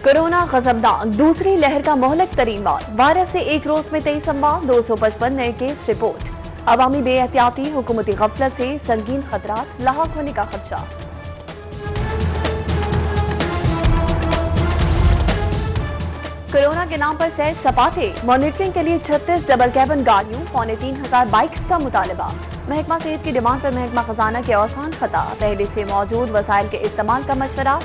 Corona खसमनाक दूसरी लहर का मोहलक तरीन बार। वायरस से एक रोज में 23 अमवात, 255 नए केस रिपोर्ट। अवामी बेहतियाती, हुकूमती गफलत से संगीन खतरात लाहक होने का खदशा। कोरोना के नाम पर सैर सपाटे, मॉनिटरिंग के लिए 36 डबल कैबिन गाड़ियों, 3500 बाइक्स का मुतालबा। महकमा सेहत की डिमांड पर महकमा खजाना के औसान खता, पहले से मौजूद वसाइल के इस्तेमाल का मशवरा।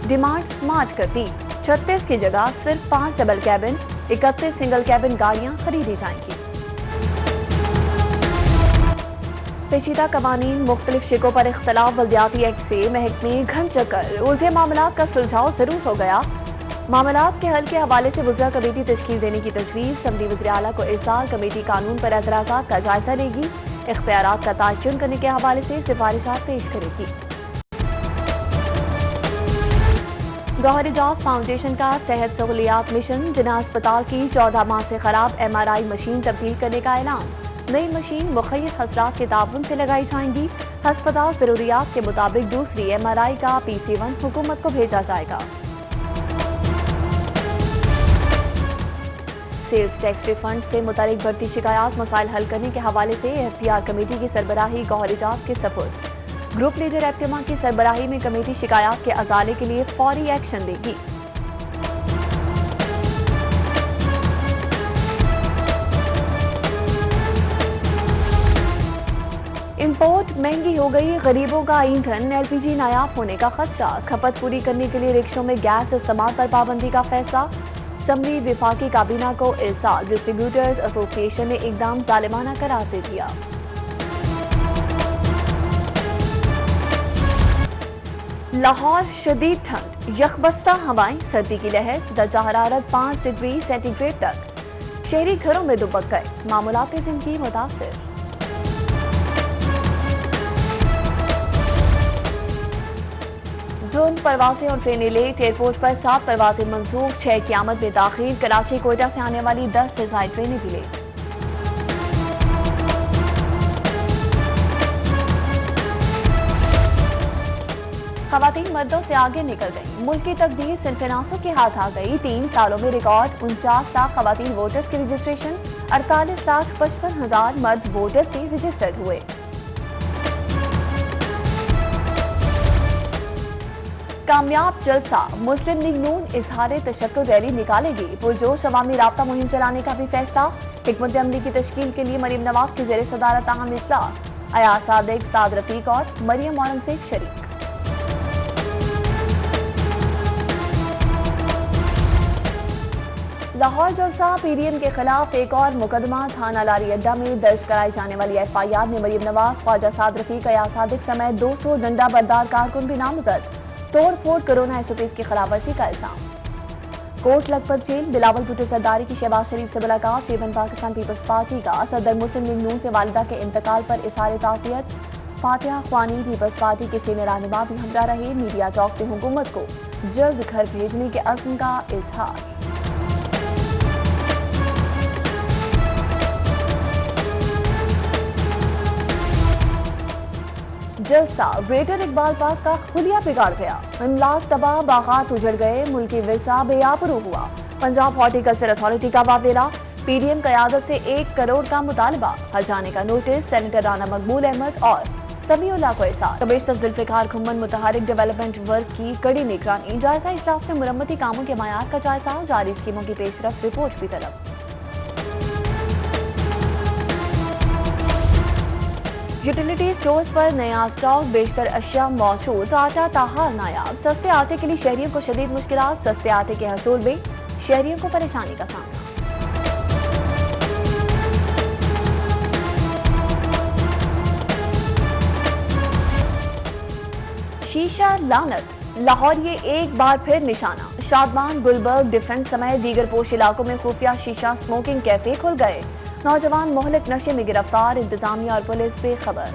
डिमांड स्मार्ट करती, 36 की जगह सिर्फ 5 डबल कैबिन, 31 सिंगल कैबिन गाड़ियां खरीदी जाएंगी। पेचीदा कवानीन, मुख्तलिफ शिकों पर इख्तलाफ, बल्दियाती एक्ट से महकमे घन चक्कर, उलझे मामलात का सुलझाव जरूर हो गया। मामलात के हल के हवाले से वज़रा कमेटी तश्कील देने की तजवीज़। असम्बली वज़ीर आला को इरसाल, कमेटी कानून पर एतराज़ात का जायजा लेगी। इख्तियारात का तयन करने के हवाले से सिफारिशात पेश करेगी। गौहर एजाज फाउंडेशन का सेहत सहूलियात मिशन, जिना अस्पताल की 14 माह से खराब MRI मशीन तब्दील करने का ऐलान। नई मशीन मुखय्यद हजरात के ताउन से लगाई जाएंगी। अस्पताल जरूरियात के मुताबिक दूसरी MRI का PC1 हुकूमत को भेजा जाएगा। सेल्स टैक्स रिफंड से मुतालिक बढ़ती शिकायत मसाइल हल करने के हवाले से FPR कमेटी की सरबराही गौहर एजाज के सपुर्द। ग्रुप लीडर एप्टिमा की सरबराही में कमेटी शिकायत के अजाले के लिए फौरी एक्शन लेगी। इंपोर्ट महंगी हो गई, गरीबों का ईंधन LPG नायाब होने का खदशा। खपत पूरी करने के लिए रिक्शों में गैस इस्तेमाल पर पाबंदी का फैसला। असम्बली विफाकी काबीना को इरसाल, डिस्ट्रीब्यूटर्स एसोसिएशन ने इकदाम जालिमाना करार दे दिया। लाहौर शदीद ठंड, यखबस्ता हवाएं, सर्दी की लहर, दर्जा हरारत 5 डिग्री सेंटीग्रेड तक। शहरी घरों में दुबक गए, मामूलाती जिंदगी मुतासिर। धुंध, परवाजें और ट्रेनें लेट, एयरपोर्ट पर 7 परवाजें मंसूख, 6 क़यामत में दाखिल। कराची कोयटा से आने वाली 10 से ज़ायद ट्रेनें भी लेट। खवातीन मर्दों से आगे निकल गई, मुल्क की तकदीर सिनफिनासों के हाथ आ गई। 3 सालों में रिकॉर्ड 49 लाख खवातीन वोटर्स के रजिस्ट्रेशन, 48,55,000 मर्द वोटर्स भी रजिस्टर्ड हुए। कामयाब जलसा, मुस्लिम लीग नून इजहार तशक्कुर रैली निकालेगी। पुरजोश अवामी राब्ता मुहिम चलाने का भी फैसला। हिकमत अमली की तश्कील के लिए मरीम नवाज की ज़ेर सदारत अहम इजलास। अयाज सादिक, साद रफीक और मरियम औरंगजेब शरीक। लाहौर जलसा, PDM के खिलाफ एक और मुकदमा। थाना लारी अड्डा में दर्ज कराई जाने वाली FIR में मरियम नवाज, ख्वाजा साद रफीक, अयाज सादिक समेत 200 डंडा बरदार कारकुन भी नामजद। तोड़ फोड़, कोरोना SOPs की खिलाफवर्जी का इल्जाम। कोट लखपत जेल, बिलावल भुट्टो सरदारी की शहबाज शरीफ से मुलाकात। चेयरमैन पाकिस्तान पीपल्स पार्टी का सदर मुस्लिम लीग नून से वालिदा के इंतकाल पर इज़हार ताज़ियत। फातिहा ख्वानी पीपल्स पार्टी के सीनियर रहनुमा भी हमरा रहे। मीडिया टॉक में हुकूमत को जल्द घर भेजने के अज़्म का इजहार। जलसा, ग्रेटर इकबाल पार्क का खुलिया बिगाड़ गया। इमलाक तबाह, बागात उजड़ गए, मुल्की विरसा बेआबरू हुआ। पंजाब हॉर्टिकल्चर अथॉरिटी का वावेला। PDM क़यादत से 1 करोड़ का मुतालबा, हटाने का नोटिस। सेनेटर राना मकबूल अहमद और समीउल्लाह को इरसाल। कमिश्नर जुल्फ़िकार खुम्मन मुतहरिक डेवलपमेंट वर्क की कड़ी निगरानी। जायजा इजलास में मुरम्मती कामों के मयार का जायजा, जारी स्कीमों की पेशरफ्त रिपोर्ट भी तलब। यूटिलिटी स्टोर्स पर नया स्टॉक, बेशतर अशिया मौजूद। आटा ताहार नायाब, सस्ते आटे के लिए शहरियों को शदीद मुश्किलात। सस्ते आटे के हसूल में शहरियों को परेशानी का सामना। शीशा लानत, लाहौर ये एक बार फिर निशाना। शादमान, गुलबर्ग, डिफेंस समेत दीगर पोश इलाकों में खुफिया शीशा स्मोकिंग कैफे खुल गए। नौजवान मोहलिक नशे में गिरफ्तार, इंतजामिया और पुलिस बेखबर।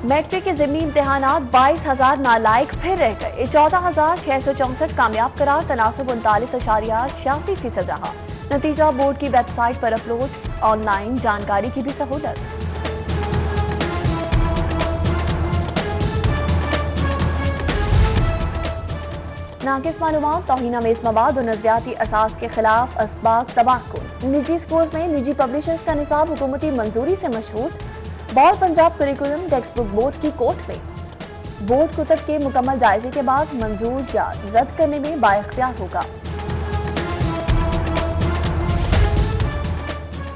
मैट्रिक के ज़िमनी इम्तिहानात 22,000 नालायक फिर रह गए। 14,664 कामयाब करार, तनासुब 39.86% रहा। नतीजा बोर्ड की वेबसाइट पर अपलोड। ऑनलाइन जानकारी की भी सहूलत। नाकिस मालूमात, तौहीन-आमेज़ मवाद और नज़रियाती असास के खिलाफ असबाक तबाहकुन। निजी स्कूल्स में निजी पब्लिशर्स का निसाब हुकूमती मंजूरी से मशरूत। बॉल Punjab curriculum text book board की कोर्ट में। बोर्ड कुतब के मुकम्मल जायजे के बाद मंजूर या रद्द करने में बाइख्तियार होगा।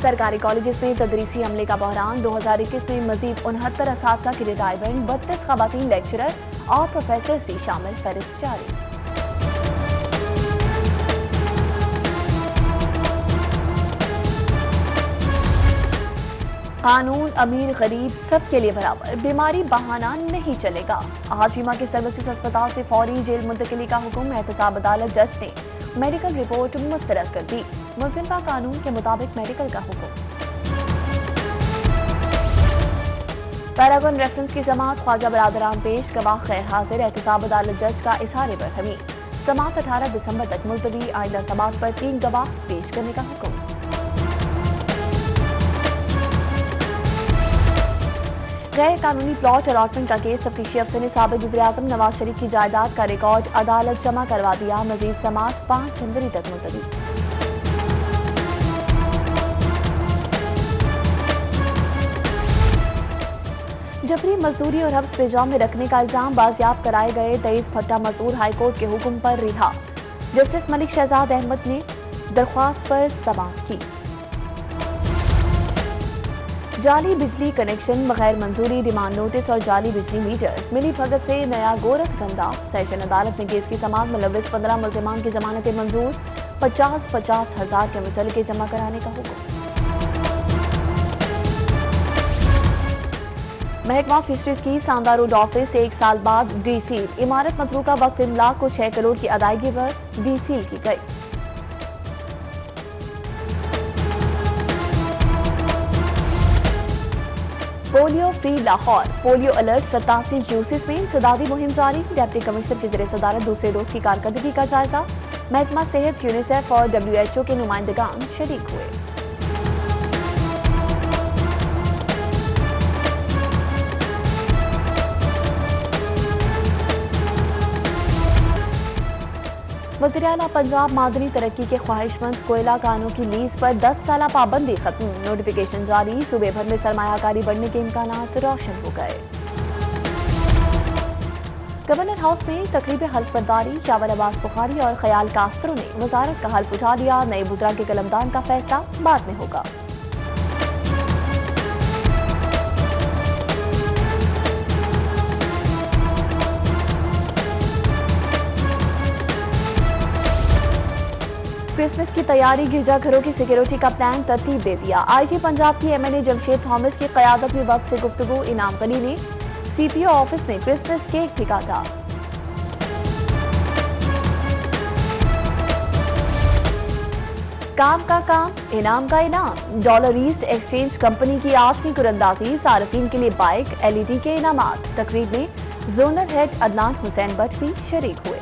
सरकारी कॉलेजेस में तदरीसी अमले का बहरान। 2021 में मजीद 69 असातिज़ा की रिटायरमेंट, 32 खवातीन लेक्चरर और प्रोफेसर्स भी शामिल, फहरिस्त जारी। कानून अमीर गरीब सबके लिए बराबर, बीमारी बहाना नहीं चलेगा। हाजिमा के सर्विसेज अस्पताल से फौरी जेल मुंतकिली का हुक्म। एहतसाब अदालत जज ने मेडिकल रिपोर्ट मुस्तरद कर दी। मुल्जिम का कानून के मुताबिक मेडिकल का हुक्म। पैरागन रेफरेंस की समाअत, ख्वाजा बरादरान पेश, गवाह गैर हाजिर। एहतसाब अदालत जज का इजहार बरहमी। समाअत 18 दिसंबर तक मुलतवी। आइंदा समाअत पर 3 गवाह पेश करने का हुक्म। गैर कानूनी प्लॉट अलॉटमेंट का केस, तफ्तीशी अफसर ने साबिक वज़ीर-ए-आज़म नवाज शरीफ की जायदाद का रिकॉर्ड अदालत जमा करवा दिया। मजीद समाअत 5 जनवरी तक मुलतवी। जबरी मजदूरी और हब्स बेजाम में रखने का इल्जाम, बाजियाब कराए गए 23 भट्टा मजदूर हाईकोर्ट के हुक्म पर रिहा। जस्टिस मलिक शहजाद अहमद ने दरख्वास्त पर समाअत की। जाली बिजली कनेक्शन, बगैर मंजूरी डिमांड नोटिस और जाली बिजली मीटर्स, मिली भगत से नया गोरख धंधा। सेशन अदालत में केस की समाअत, मुलव्विस 15 मुल्जिमान की जमानतें मंजूर। 50-50 हजार के मुचलके जमा कराने का हुक्म। महकमा फिशरीज की सांदा रोड ऑफिस से 1 साल बाद डीसील। इमारत मतरूका वक्फ इमलाक को 6 करोड़ की अदायगी पर डीसील की गई। Polio free Lahore, polio alert 87 यूसिस में इंसदादी मुहिम जारी। डिप्टी कमिश्नर की ज़ेर सदारत दूसरे डोज की कारकर्दगी का जायजा। महकमा सेहत, यूनिसेफ और WHO के नुमाइंदगान शरीक हुए। वज़ीर आला पंजाब मादनी तरक्की के ख्वाहिशमंद कोयला कानों की लीज पर 10 साल पाबंदी खत्म। नोटिफिकेशन जारी। सूबे भर में सरमायाकारी बढ़ने के इम्कानात रोशन हो गए। गवर्नर हाउस में तकरीब हल्फ बर्दारी, शावर अब्बास बुखारी और ख्याल कास्तरों ने वजारत का हल्फ उठा लिया। नए बुज़रा के कलमदान का फैसला बाद में होगा। क्रिसमस की तैयारी, गिरजाघरों की सिक्योरिटी का प्लान तरतीब दे दिया। आईजी पंजाब की MNA जमशेद थॉमस की क़यादत में वक्त से गुफ्तगू। इनाम अली ने CPO ऑफिस में क्रिसमस केक भी काटा। काम का काम, इनाम का इनाम। डॉलर ईस्ट एक्सचेंज कंपनी की 8वीं कुरंदाजी, सार्फिन के लिए बाइक, LED के इनामात। तकरीब में जोनल हेड अदनान हुसैन भट्ट भी शरीक हुए।